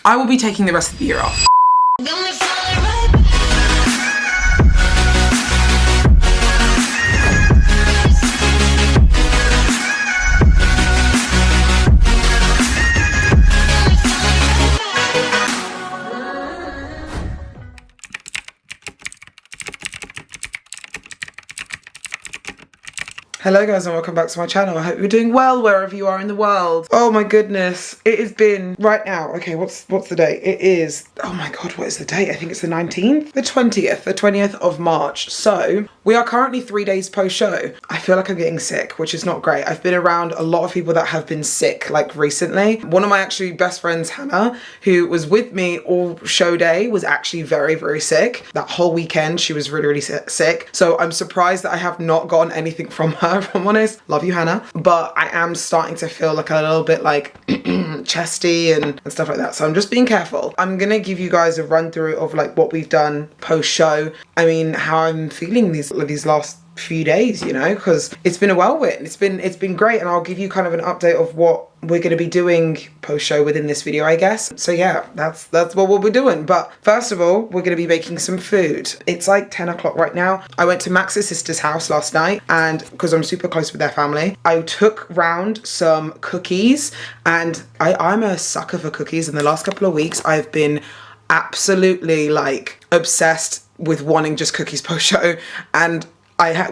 I will be taking the rest of the year off. Hello guys and welcome back to my channel. I hope you're doing well wherever you are in the world. Oh my goodness, it has been right now. Okay, what's the date? It is, oh my god, what is the date? I think it's the 19th, the 20th of March. So we are currently 3 days post show. I feel like I'm getting sick, which is not great. I've been around a lot of people that have been sick like recently. One of my actually best friends, Hannah, who was with me all show day, was actually very, very sick. That whole weekend, she was really, really sick. So I'm surprised that I have not gotten anything from her, if I'm honest. Love you, Hannah. But I am starting to feel like a little bit like chesty and stuff like that. So I'm just being careful. I'm gonna give you guys a run through of like what we've done post show. I mean, how I'm feeling these last few days, you know, because it's been a whirlwind. It's been great, and I'll give you kind of an update of what we're going to be doing post show within this video, I guess. So yeah, that's what we'll be doing. But first of all, we're going to be making some food. It's like 10 o'clock right now. I went to Max's sister's house last night, and because I'm super close with their family, I took round some cookies, and I'm a sucker for cookies. In the last couple of weeks, I've been absolutely like obsessed with wanting just cookies post show, and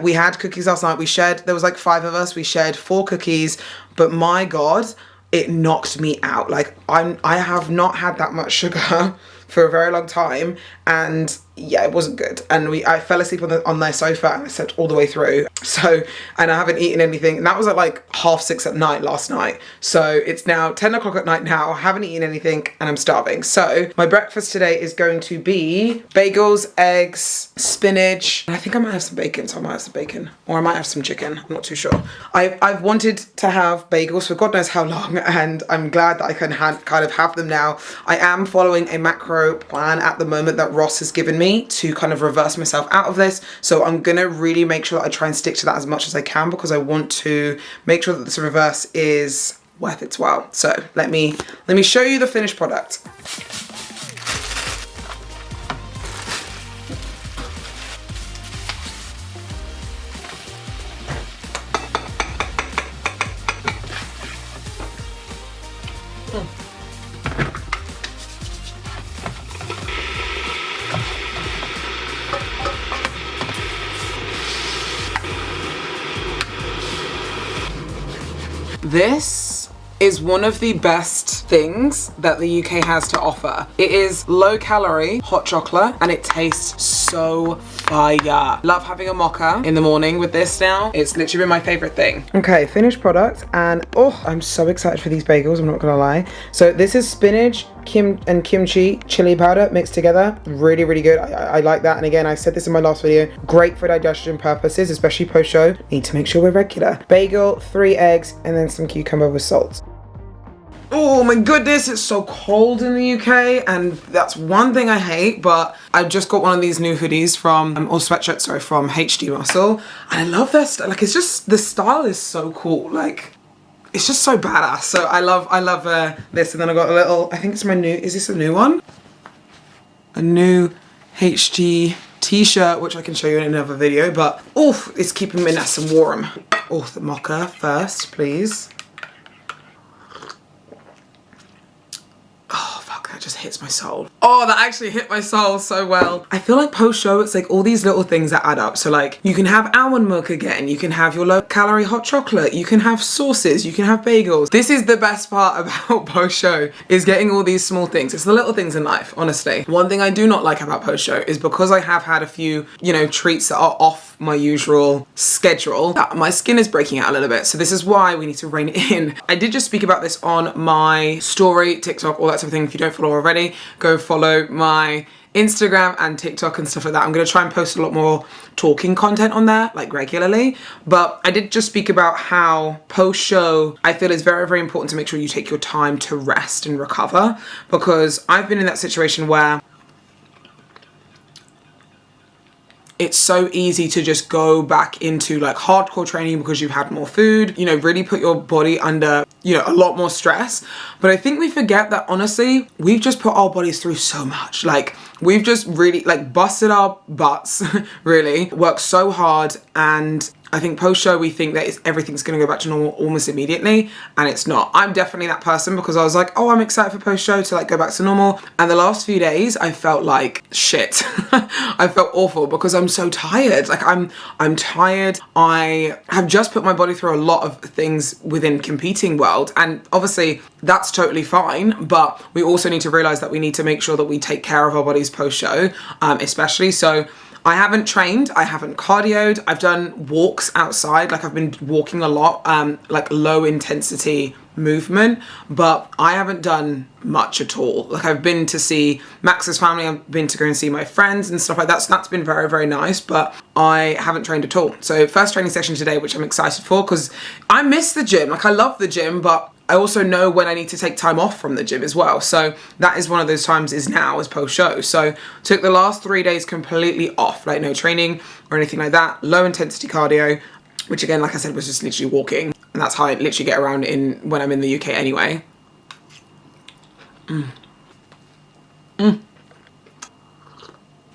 we had cookies last night. There was like 5 of us. We shared 4 cookies, but my God, it knocked me out. Like I have not had that much sugar for a very long time, and yeah, it wasn't good. And I fell asleep on their sofa, and I slept all the way through. So, and I haven't eaten anything. And that was at like 6:30 at night last night. So it's now 10 o'clock at night now. I haven't eaten anything and I'm starving. So my breakfast today is going to be bagels, eggs, spinach. And I think I might have some bacon. So I might have some bacon, or I might have some chicken. I'm not too sure. I've wanted to have bagels for God knows how long, and I'm glad that I can kind of have them now. I am following a macro plan at the moment that Ross has given me to kind of reverse myself out of this. So I'm gonna really make sure that I try and stick to that as much as I can, because I want to make sure that this reverse is worth its while. So let me show you the finished product. This is one of the best things that the UK has to offer. It is low calorie hot chocolate, and it tastes so fire. Love having a mocha in the morning with this now. It's literally been my favorite thing. Okay, finished product, and oh, I'm so excited for these bagels, I'm not gonna lie. So this is spinach, kimchi chili powder mixed together. Really, really good. I like that. And again, I said this in my last video, great for digestion purposes, especially post show. Need to make sure we're regular. Bagel, 3 eggs, and then some cucumber with salt. Oh my goodness, it's so cold in the UK, and that's one thing I hate. But I just got one of these new hoodies from, or sweatshirts, sorry, from HD Muscle, and I love their style. Like, it's just, the style is so cool. Like, it's just so badass. So I love this. And then I got a little, I think it's my new, is this a new one? A new HD t-shirt, which I can show you in another video, but oof, it's keeping me nice and warm. Oh, the mocha first, please. That just hits my soul. Oh, that actually hit my soul so well. I feel like post show, it's like all these little things that add up. So like, you can have almond milk again, you can have your low calorie hot chocolate, you can have sauces, you can have bagels. This is the best part about post show, is getting all these small things. It's the little things in life, honestly. One thing I do not like about post show is, because I have had a few, you know, treats that are off my usual schedule, that my skin is breaking out a little bit. So this is why we need to rein it in. I did just speak about this on my story, TikTok, all that sort of thing. If you don't follow already, go follow my Instagram and TikTok and stuff like that. I'm gonna try and post a lot more talking content on there, like regularly. But I did just speak about how post show, I feel it's very, very important to make sure you take your time to rest and recover, because I've been in that situation where it's so easy to just go back into like hardcore training because you've had more food, you know, really put your body under you know, a lot more stress. But I think we forget that honestly, we've just put our bodies through so much. Like, we've just really like busted our butts, really, worked so hard. And I think post-show, we think that everything's going to go back to normal almost immediately, and it's not. I'm definitely that person, because I was like, oh, I'm excited for post-show to like go back to normal. And the last few days, I felt like shit. I felt awful because I'm so tired. Like, I'm tired. I have just put my body through a lot of things within competing world, and obviously that's totally fine. But we also need to realize that we need to make sure that we take care of our bodies post-show, especially. So I haven't trained, I haven't cardioed, I've done walks outside, like I've been walking a lot, like low intensity movement, but I haven't done much at all. Like, I've been to see Max's family, I've been to go and see my friends and stuff like that, so that's been very, very nice, but I haven't trained at all. So first training session today, which I'm excited for, because I miss the gym. Like, I love the gym, but I also know when I need to take time off from the gym as well. So that is one of those times, is now, as post-show. So took the last 3 days completely off, like no training or anything like that, low intensity cardio, which again, like I said, was just literally walking. And that's how I literally get around when I'm in the UK anyway.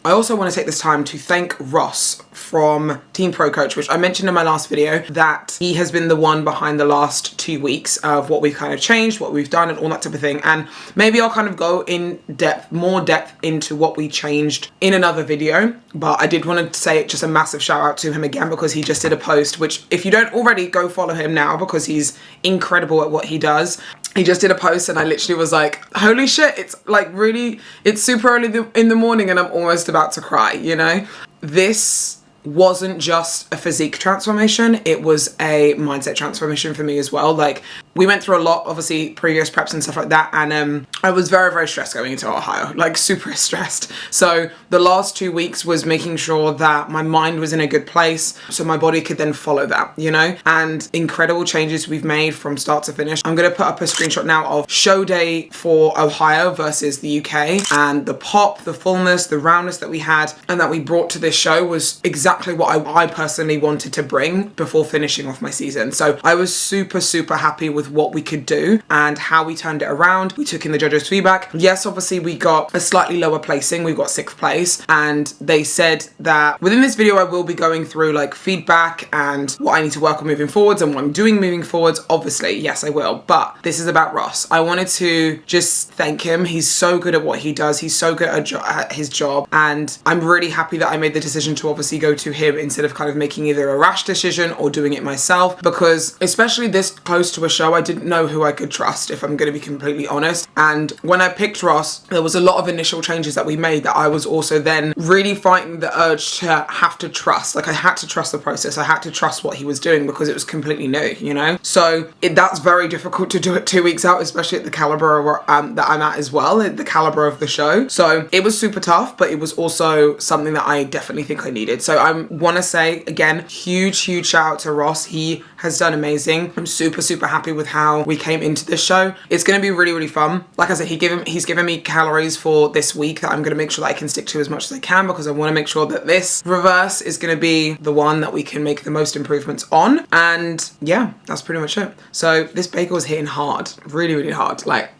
I also want to take this time to thank Ross from Team Pro Coach, which I mentioned in my last video, that he has been the one behind the last 2 weeks of what we've kind of changed, what we've done, and all that type of thing. And maybe I'll kind of go in depth, more depth into what we changed in another video. But I did want to say just a massive shout out to him again, because he just did a post, which if you don't already, go follow him now, because he's incredible at what he does. He just did a post and I literally was like, holy shit, it's like really, it's super early in the morning and I'm almost about to cry, you know? This wasn't just a physique transformation, it was a mindset transformation for me as well. Like, we went through a lot, obviously, previous preps and stuff like that, and I was very, very stressed going into Ohio, like super stressed. So the last 2 weeks was making sure that my mind was in a good place so my body could then follow that, you know? And incredible changes we've made from start to finish. I'm gonna put up a screenshot now of show day for Ohio versus the UK, and the pop, the fullness, the roundness that we had and that we brought to this show was exactly what I personally wanted to bring before finishing off my season. So I was super, super happy with what we could do and how we turned it around. We took in the judges' feedback. Yes, obviously we got a slightly lower placing. We got 6th place, and they said that within this video I will be going through like feedback and what I need to work on moving forwards and what I'm doing moving forwards. Obviously, yes, I will, but this is about Ross. I wanted to just thank him. He's so good at what he does. He's so good at his job, and I'm really happy that I made the decision to obviously go to him instead of kind of making either a rash decision or doing it myself, because especially this close to a show, I didn't know who I could trust, if I'm going to be completely honest. And when I picked Ross, there was a lot of initial changes that we made that I was also then really fighting the urge to have to trust. Like, I had to trust the process. I had to trust what he was doing because it was completely new, you know? So that's very difficult to do it 2 weeks out, especially at the caliber that I'm at as well, at the caliber of the show. So it was super tough, but it was also something that I definitely think I needed. So I want to say again, huge shout out to Ross. He has done amazing. I'm super, super happy with how we came into this show. It's going to be really, really fun. Like I said, he's given me calories for this week that I'm going to make sure that I can stick to as much as I can, because I want to make sure that this reverse is going to be the one that we can make the most improvements on. And yeah, that's pretty much it. So this bagel is hitting hard, really, really hard. Like,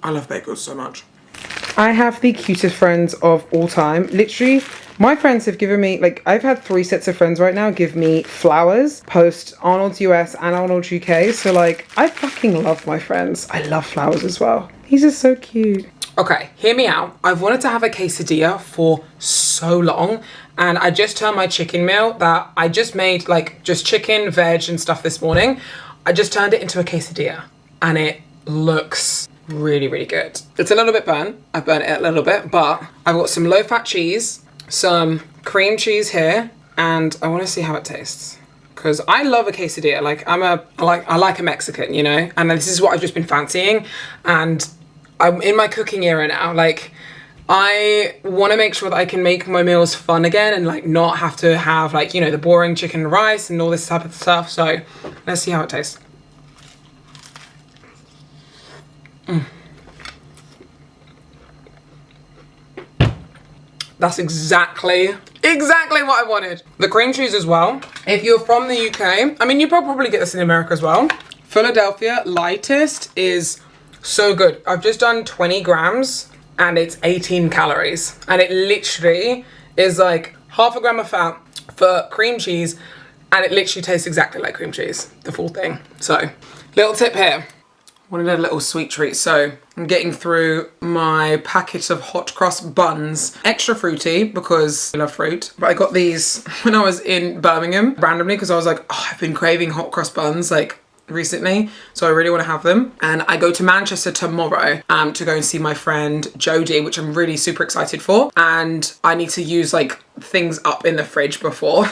I love bagels so much. I have the cutest friends of all time. Literally, my friends have given me, like, I've had 3 sets of friends right now give me flowers post Arnold's US and Arnold's UK. So like, I fucking love my friends. I love flowers as well. These are so cute. Okay, hear me out. I've wanted to have a quesadilla for so long, and I just turned my chicken meal that I just made, like just chicken, veg and stuff this morning. I just turned it into a quesadilla and it looks really, really good. It's a little bit burnt. I've burnt it a little bit, but I've got some low-fat cheese, some cream cheese here, and I want to see how it tastes, because I love a quesadilla. Like, I like a Mexican, you know, and this is what I've just been fancying, and I'm in my cooking era now. Like, I want to make sure that I can make my meals fun again and like not have to have, like, you know, the boring chicken and rice and all this type of stuff. So let's see how it tastes. That's exactly Exactly what I wanted. The cream cheese as well. If you're from the UK, I mean, you probably get this in America as well. Philadelphia lightest is so good. I've just done 20 grams and it's 18 calories. And it literally is like half a gram of fat for cream cheese, and it literally tastes exactly like cream cheese, the full thing. So, little tip here. Wanted a little sweet treat, so I'm getting through my packet of hot cross buns. Extra fruity because I love fruit. But I got these when I was in Birmingham randomly because I was like, oh, I've been craving hot cross buns like recently, so I really want to have them. And I go to Manchester tomorrow to go and see my friend Jodie, which I'm really super excited for. And I need to use like things up in the fridge before.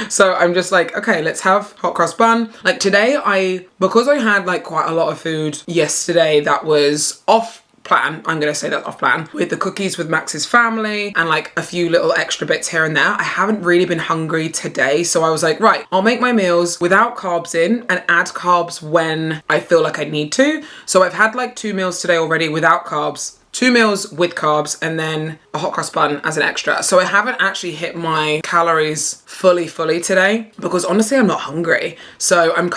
So I'm just like, okay, let's have hot cross bun. Like today because I had like quite a lot of food yesterday that was off plan, I'm gonna say that off plan, with the cookies with Max's family and like a few little extra bits here and there. I haven't really been hungry today, so I was like, right, I'll make my meals without carbs in and add carbs when I feel like I need to. So I've had like 2 meals today already without carbs, 2 meals with carbs, and then a hot cross bun as an extra. So I haven't actually hit my calories fully today because honestly I'm not hungry. So I'm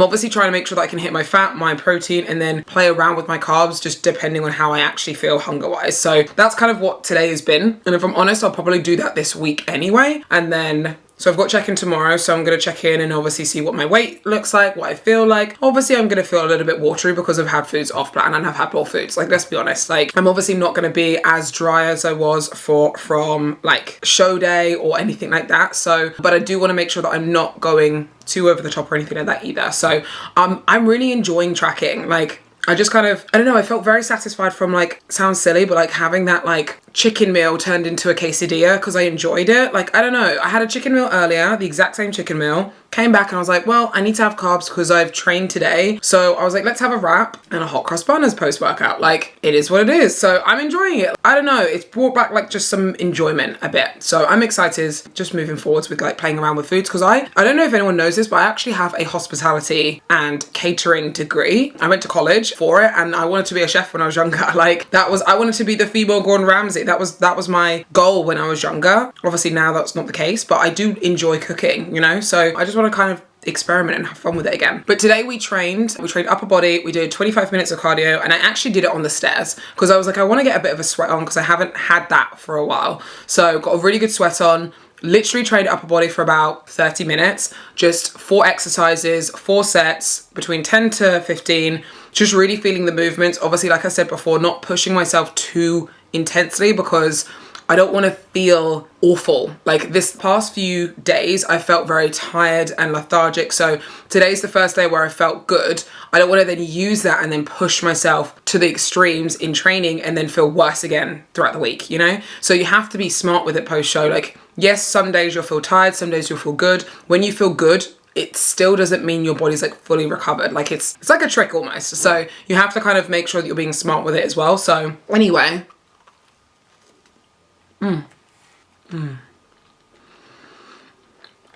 obviously trying to make sure that I can hit my fat, my protein, and then play around with my carbs just depending on how I actually feel hunger wise. So that's kind of what today has been. And if I'm honest, I'll probably do that this week anyway. And then so I've got check-in tomorrow, so I'm going to check in and obviously see what my weight looks like, what I feel like. Obviously, I'm going to feel a little bit watery because I've had foods off plan and I've had more foods. Like, let's be honest. Like, I'm obviously not going to be as dry as I was from like show day or anything like that. So, but I do want to make sure that I'm not going too over the top or anything like that either. So, I'm really enjoying tracking. Like, I just kind of, I don't know, I felt very satisfied from like, sounds silly, but like having that like chicken meal turned into a quesadilla because I enjoyed it. Like, I don't know, I had a chicken meal earlier, the exact same chicken meal, came back and I was like, well, I need to have carbs because I've trained today. So I was like, let's have a wrap and a hot cross bun as post-workout. Like, it is what it is. So I'm enjoying it. I don't know, it's brought back like just some enjoyment a bit. So I'm excited just moving forwards with like playing around with foods because I don't know if anyone knows this, but I actually have a hospitality and catering degree. I went to college for it and I wanted to be a chef when I was younger. Like, I wanted to be the female Gordon Ramsay. That was my goal when I was younger. Obviously now that's not the case, but I do enjoy cooking, you know? So I just want to kind of experiment and have fun with it again. But today we trained upper body, we did 25 minutes of cardio, and I actually did it on the stairs because I was like, I want to get a bit of a sweat on because I haven't had that for a while. So got a really good sweat on. Literally trained upper body for about 30 minutes, just 4 exercises, 4 sets, between 10 to 15, just really feeling the movements. Obviously, like I said before, not pushing myself too intensely because I don't want to feel awful. Like this past few days, I felt very tired and lethargic. So today's the first day where I felt good. I don't want to then use that and then push myself to the extremes in training and then feel worse again throughout the week, you know? So you have to be smart with it post-show. Like, yes, some days you'll feel tired, some days you'll feel good. When you feel good, it still doesn't mean your body's like fully recovered. Like it's like a trick almost. So you have to kind of make sure that you're being smart with it as well. So anyway,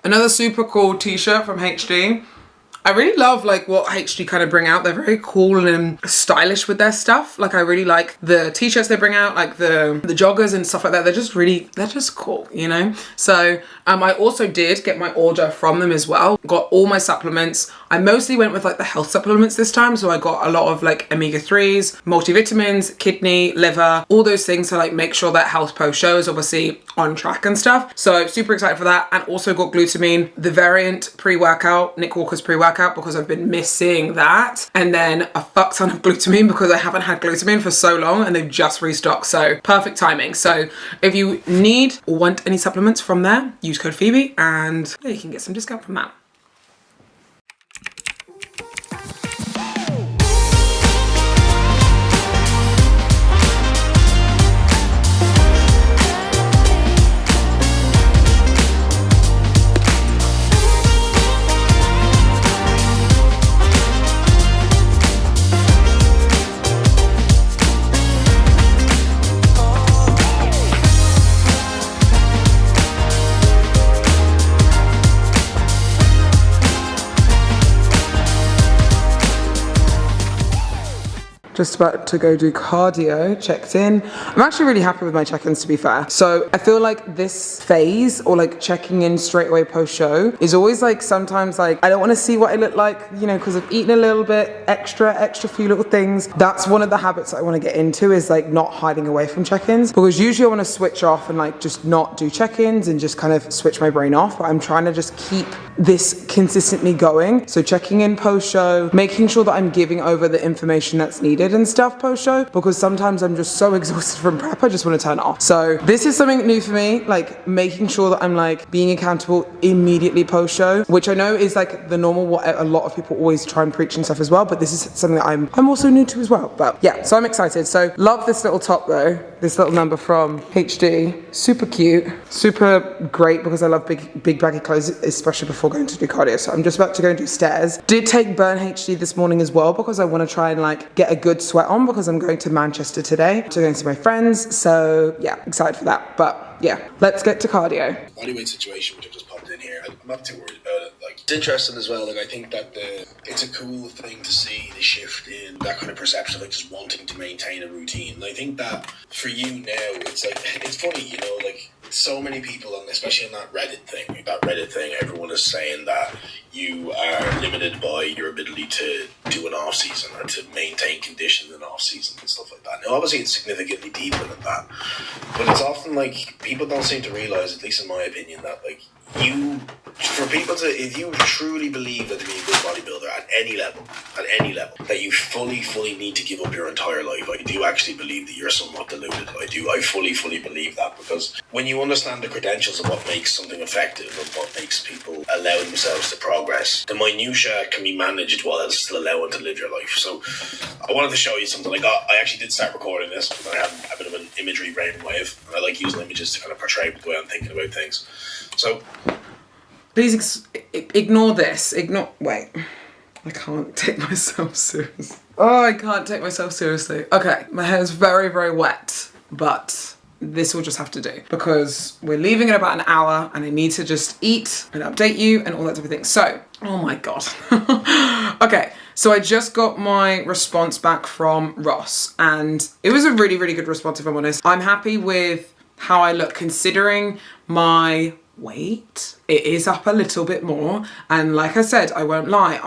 another super cool t-shirt from HD. I really love like what HD kind of bring out. They're very cool and stylish with their stuff. Like I really like the t-shirts they bring out, like the joggers and stuff like that. They're just cool, you know? So I also did get my order from them as well. Got all my supplements. I mostly went with like the health supplements this time. So I got a lot of like omega-3s, multivitamins, kidney, liver, all those things to like make sure that health post show is obviously on track and stuff. So super excited for that. And also got glutamine, the variant pre-workout, Nick Walker's pre-workout, because I've been missing that. And then a fuck ton of glutamine because I haven't had glutamine for so long and they've just restocked. So perfect timing. So if you need or want any supplements from there, use code Phoebe and yeah, you can get some discount from that. Just about to go do cardio, checked in. I'm actually really happy with my check-ins, to be fair. So I feel like this phase, or like checking in straight away post-show, is always like sometimes like I don't want to see what I look like, you know, because I've eaten a little bit extra few little things. That's one of the habits that I want to get into, is like not hiding away from check-ins, because usually I want to switch off and like just not do check-ins and just kind of switch my brain off. But I'm trying to just keep this consistently going. So checking in post-show, making sure that I'm giving over the information that's needed and stuff post-show, because sometimes I'm just so exhausted from prep, I just want to turn it off. So this is something new for me, like making sure that I'm like being accountable immediately post-show, which I know is like the normal, what a lot of people always try and preach and stuff as well, but this is something that I'm also new to as well. But yeah, so I'm excited. So love this little top though, this little number from HD, super cute, super great, because I love big baggy clothes, especially before going to do cardio. So I'm just about to go and do stairs. Did take Burn HD this morning as well, because I want to try and like get a good sweat on, because I'm going to Manchester today to go and see my friends. So yeah, excited for that. But yeah, let's get to cardio. Bodyweight situation, which I've just popped in here, I'm not too worried about it. Like, it's interesting as well. Like, I think that it's a cool thing to see the shift in that kind of perception of like just wanting to maintain a routine. And I think that for you now, it's like, it's funny, you know, like so many people, and especially on that Reddit thing, everyone is saying that you are limited by your ability to do an off season or to maintain conditions in off season and stuff like that. Now, obviously, it's significantly deeper than that, but it's often like people don't seem to realize, at least in my opinion, that like if you truly believe that to be a good bodybuilder at any level, that you fully need to give up your entire life. I do actually believe that you're somewhat deluded. I fully believe that, because when you understand the credentials of what makes something effective and what makes people allow themselves to progress, the minutiae can be managed while still allowing to live your life. So I wanted to show you something. I actually did start recording this because I have a bit of an imagery brainwave, and I like using images to kind of portray the way I'm thinking about things. So please ignore this. Wait. I can't take myself seriously. Oh, I can't take myself seriously. Okay, my hair is very, very wet, but this will just have to do, because we're leaving in about an hour and I need to just eat and update you and all that type of thing. So, oh my God. Okay, so I just got my response back from Ross, and it was a really, really good response, if I'm honest. I'm happy with how I look considering my weight. It is up a little bit more, and like I said, I won't lie,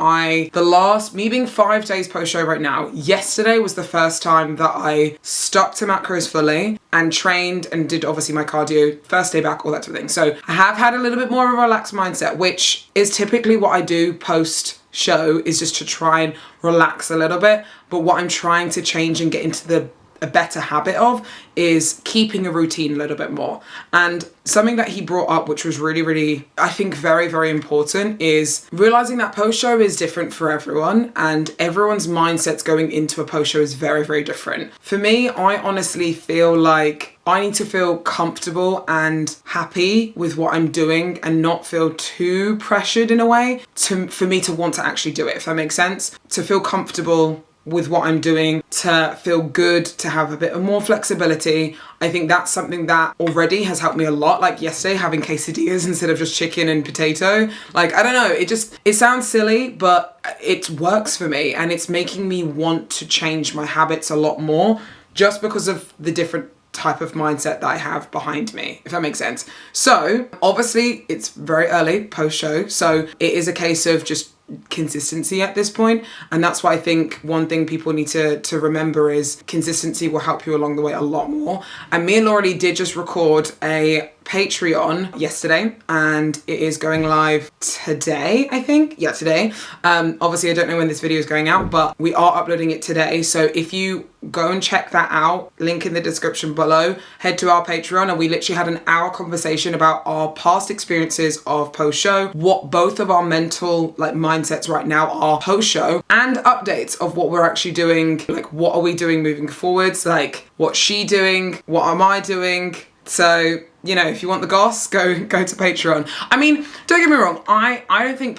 me being 5 days post show right now, yesterday was the first time that I stuck to macros fully and trained and did obviously my cardio, first day back, all that sort of thing. So I have had a little bit more of a relaxed mindset, which is typically what I do post show, is just to try and relax a little bit. But what I'm trying to change and get into a better habit of is keeping a routine a little bit more. And something that he brought up, which was really, really, I think very, very important, is realizing that post-show is different for everyone, and everyone's mindsets going into a post-show is very, very different. For me, I honestly feel like I need to feel comfortable and happy with what I'm doing and not feel too pressured in a way for me to want to actually do it, if that makes sense. To feel comfortable with what I'm doing, to feel good, to have a bit of more flexibility. I think that's something that already has helped me a lot. Like yesterday, having quesadillas instead of just chicken and potato. Like, I don't know, it sounds silly, but it works for me, and it's making me want to change my habits a lot more, just because of the different type of mindset that I have behind me, if that makes sense. So obviously it's very early post-show, so it is a case of just consistency at this point, and that's why I think one thing people need to remember is consistency will help you along the way a lot more. And me and Laura did just record a Patreon yesterday, and it is going live today, I think. Yeah, today. Obviously I don't know when this video is going out, but we are uploading it today. So if you go and check that out, link in the description below, head to our Patreon, and we literally had an hour conversation about our past experiences of post-show, what both of our mental mindsets right now are post-show, and updates of what we're actually doing, like what are we doing moving forwards, like what's she doing, what am I doing. So, you know, if you want the goss, go to Patreon. I mean, don't get me wrong, I don't think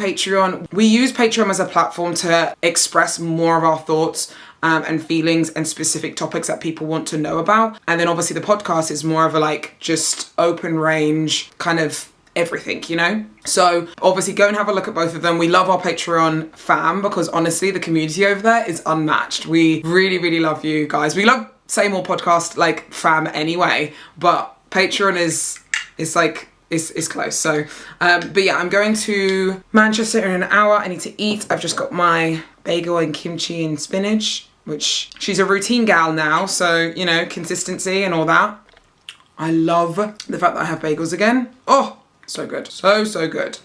we use Patreon as a platform to express more of our thoughts and feelings and specific topics that people want to know about. And then obviously the podcast is more of a just open range kind of everything, you know? So obviously go and have a look at both of them. We love our Patreon fam because honestly, the community over there is unmatched. We really, really love you guys. We love Say More podcast like fam anyway, but Patreon is like, is close. So, but yeah, I'm going to Manchester in an hour. I need to eat. I've just got my bagel and kimchi and spinach, which she's a routine gal now. So, you know, consistency and all that. I love the fact that I have bagels again. Oh, so good. So, so good.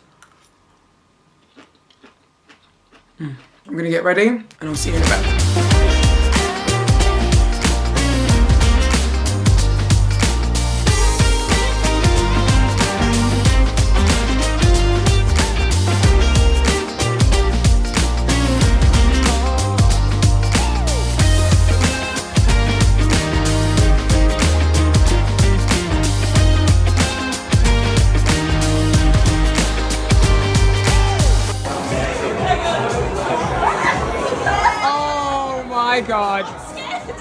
I'm gonna get ready and I'll see you in a bit. My God.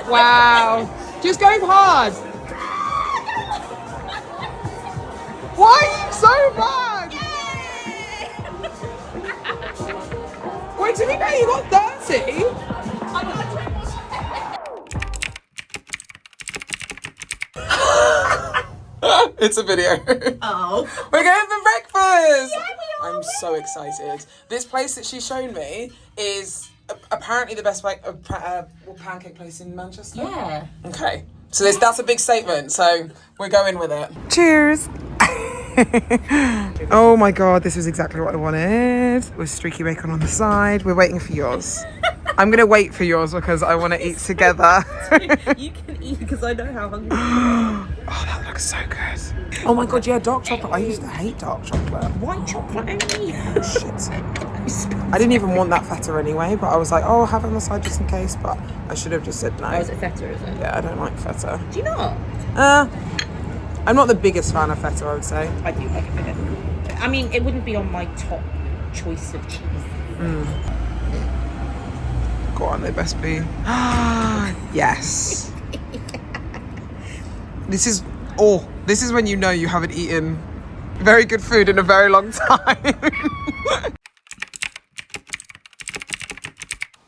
Wow. Just going hard. Why are you so bad? Wait, to be fair, you got 30? It's a video. Oh. We're going for breakfast. Yeah, we are. I'm so excited. This place that she's shown me is apparently the best pancake place in Manchester. Yeah. Okay. So that's a big statement. So we're going with it. Cheers. Oh my God, this was exactly what I wanted. With streaky bacon on the side. We're waiting for yours. I'm gonna wait for yours because I want to eat together. You can eat because I know how hungry you are. Oh, that looks so good. Oh my God, yeah, dark chocolate. I used to hate dark chocolate. White chocolate only. Oh, shit. I didn't even want that feta anyway, but I was like, oh, I'll have it on the side just in case, but I should have just said no. Oh, is it feta, is it? Yeah, I don't like feta. Do you not? I'm not the biggest fan of feta, I would say. I do like a bit of it. I mean, it wouldn't be on my top choice of cheese. Go on, they best be. Yes. This is when you know you haven't eaten very good food in a very long time.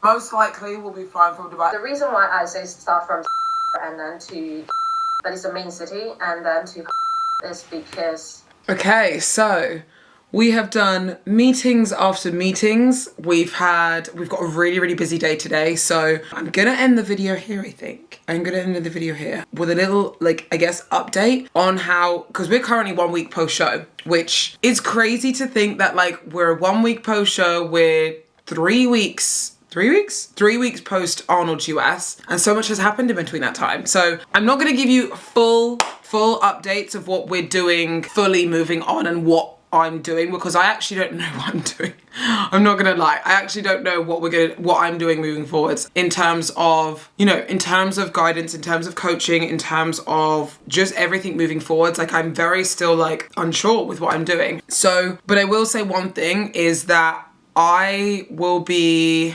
Most likely we'll be flying from Dubai. The reason why I say start from and then to, that is the main city, and then to is because... Okay, so we have done meetings after meetings. We've got a really, really busy day today. So I'm gonna end the video here, I think. I'm gonna end the video here with a little, like, I guess, update on how, because we're currently 1 week post show, which is crazy to think that like we're 1 week post show, we're 3 weeks post Arnold's US, and so much has happened in between that time. So I'm not going to give you full updates of what we're doing, fully moving on and what I'm doing, because I actually don't know what I'm doing. I'm not gonna lie, I actually don't know what I'm doing moving forwards in terms of, you know, in terms of guidance, in terms of coaching, in terms of just everything moving forwards. Like, I'm very still like unsure with what I'm doing. So, but I will say one thing is that I will be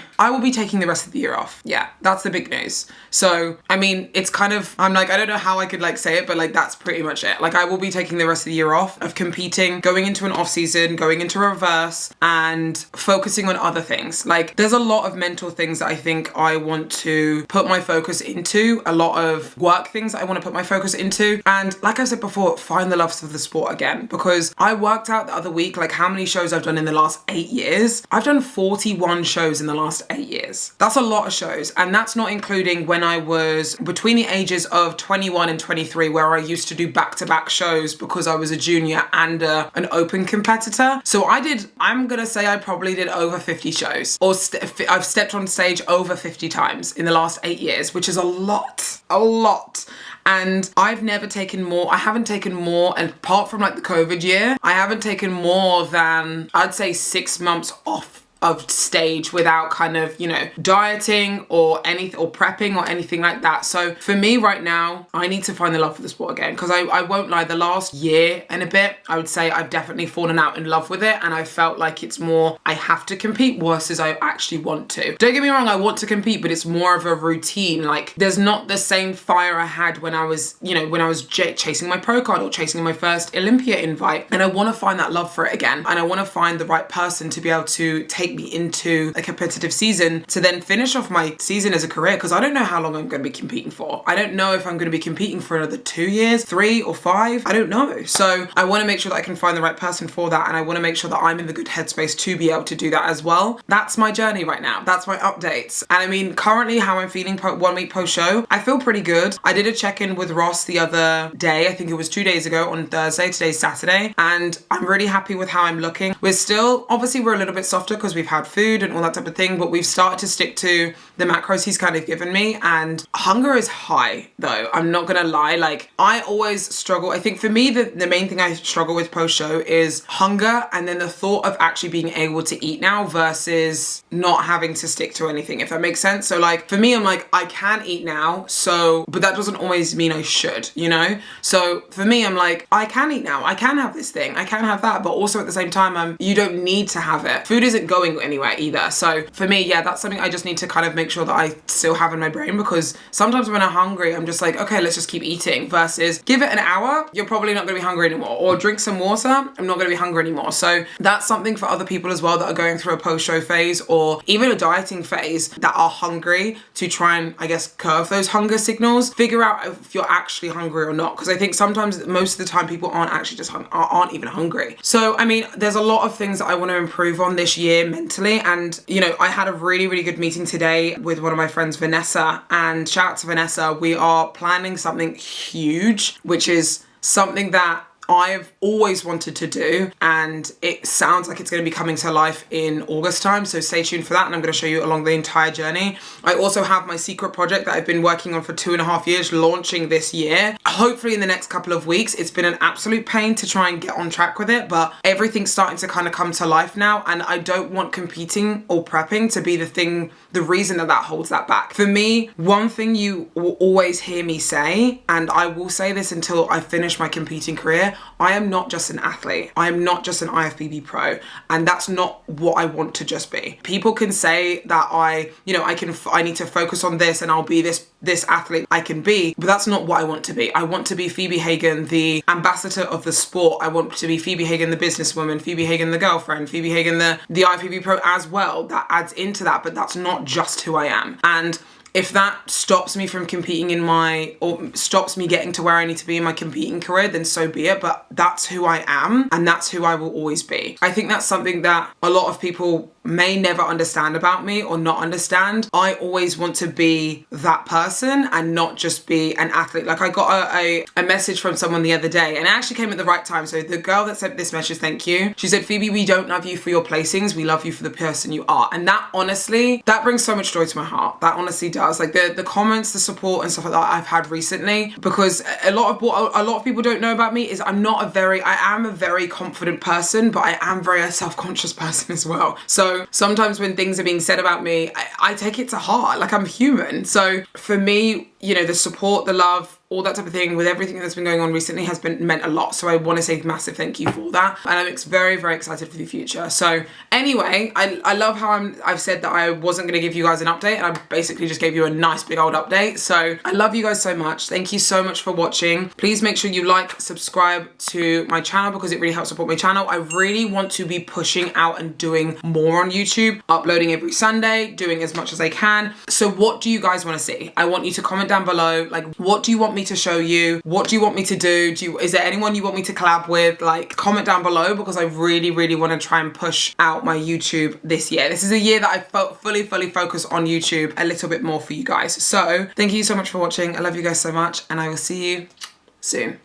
taking the rest of the year off. Yeah, that's the big news. So, I mean, it's kind of, I'm like, I don't know how I could like say it, but like, that's pretty much it. Like, I will be taking the rest of the year off of competing, going into an off season, going into reverse and focusing on other things. Like, there's a lot of mental things that I think I want to put my focus into, a lot of work things that I want to put my focus into. And like I said before, find the loves of the sport again, because I worked out the other week, like how many shows I've done in the last 8 years. I've done 41 shows in the last 8 years. That's a lot of shows. And that's not including when I was between the ages of 21 and 23, where I used to do back-to-back shows because I was a junior and an open competitor. So I'm gonna say I probably did over 50 shows, or I've stepped on stage over 50 times in the last 8 years, which is a lot. And I haven't taken more, and apart from like the COVID year, I haven't taken more than, I'd say, 6 months off stage without kind of, you know, dieting or anything or prepping or anything like that. So for me right now, I need to find the love for the sport again, because I won't lie, the last year and a bit, I would say I've definitely fallen out in love with it, and I felt like it's more I have to compete versus I actually want to. Don't get me wrong, I want to compete, but it's more of a routine. Like, there's not the same fire I had when I was, you know, when I was chasing my pro card or chasing my first Olympia invite, and I want to find that love for it again, and I want to find the right person to be able to take me into a competitive season to then finish off my season as a career, because I don't know how long I'm going to be competing for. I don't know if I'm going to be competing for another 2 years, 3 or 5, I don't know. So I want to make sure that I can find the right person for that, and I want to make sure that I'm in the good headspace to be able to do that as well. That's my journey right now. That's my updates. And I mean, currently how I'm feeling 1 week post show, I feel pretty good. I did a check-in with Ross the other day, I think it was 2 days ago on Thursday, today's Saturday, and I'm really happy with how I'm looking. We're still, obviously we're a little bit softer because we've had food and all that type of thing, but we've started to stick to the macros he's kind of given me, and hunger is high though, I'm not gonna lie. Like, I always struggle. I think for me, the main thing I struggle with post show is hunger, and then the thought of actually being able to eat now versus not having to stick to anything, if that makes sense. So like, for me, I'm like, I can eat now, so, but that doesn't always mean I should, you know? So for me, I'm like, I can eat now, I can have this thing, I can have that, but also at the same time, you don't need to have it. Food isn't going anywhere either. So for me, yeah, that's something I just need to kind of make sure that I still have in my brain, because sometimes when I'm hungry, I'm just like, okay, let's just keep eating, versus give it an hour, you're probably not gonna be hungry anymore, or drink some water, I'm not gonna be hungry anymore. So that's something for other people as well that are going through a post-show phase or even a dieting phase that are hungry, to try and, I guess, curve those hunger signals, figure out if you're actually hungry or not. Because I think sometimes, most of the time, people aren't actually just aren't even hungry. So I mean, there's a lot of things that I want to improve on this year mentally, and you know, I had a really, really good meeting today with one of my friends, Vanessa, and shout out to Vanessa. We are planning something huge, which is something that I've always wanted to do, and it sounds like it's going to be coming to life in August time, so stay tuned for that, and I'm going to show you along the entire journey. I also have my secret project that I've been working on for 2.5 years launching this year, hopefully in the next couple of weeks. It's been an absolute pain to try and get on track with it, but everything's starting to kind of come to life now, and I don't want competing or prepping to be the reason that holds that back. For me, one thing you will always hear me say, and I will say this until I finish my competing career, I am not just an athlete. I am not just an IFBB pro, and that's not what I want to just be. People can say that I need to focus on this and I'll be this athlete I can be, but that's not what I want to be. I want to be Phoebe Hagen, the ambassador of the sport. I want to be Phoebe Hagen, the businesswoman, Phoebe Hagen, the girlfriend, Phoebe Hagen, the IFBB pro as well. That adds into that, but that's not just who I am. And if that stops me from competing or stops me getting to where I need to be in my competing career, then so be it. But that's who I am, and that's who I will always be. I think that's something that a lot of people may never understand about me or not understand. I always want to be that person and not just be an athlete. Like, I got a message from someone the other day, and it actually came at the right time. So the girl that sent this message, thank you. She said, Phoebe, we don't love you for your placings. We love you for the person you are. And that honestly, that brings so much joy to my heart. That honestly does. Like the comments, the support and stuff like that I've had recently, because a lot of what a lot of people don't know about me is I am a very confident person, but I am very a self-conscious person as well. So sometimes when things are being said about me, I take it to heart. Like, I'm human. So for me, you know, the support, the love, all that type of thing with everything that's been going on recently has meant a lot. So I want to say massive thank you for that. And I'm very, very excited for the future. So anyway, I love how I've said that I wasn't going to give you guys an update, and I basically just gave you a nice big old update. So I love you guys so much. Thank you so much for watching. Please make sure you like, subscribe to my channel, because it really helps support my channel. I really want to be pushing out and doing more on YouTube, uploading every Sunday, doing as much as I can. So what do you guys want to see? I want you to comment down below. Like, what do you want me to show you? What do you want me to do? Is there anyone you want me to collab with? Like, comment down below, because I really, really want to try and push out my YouTube this year. This is a year that I fully focus on YouTube a little bit more for you guys. So thank you so much for watching. I love you guys so much, and I will see you soon.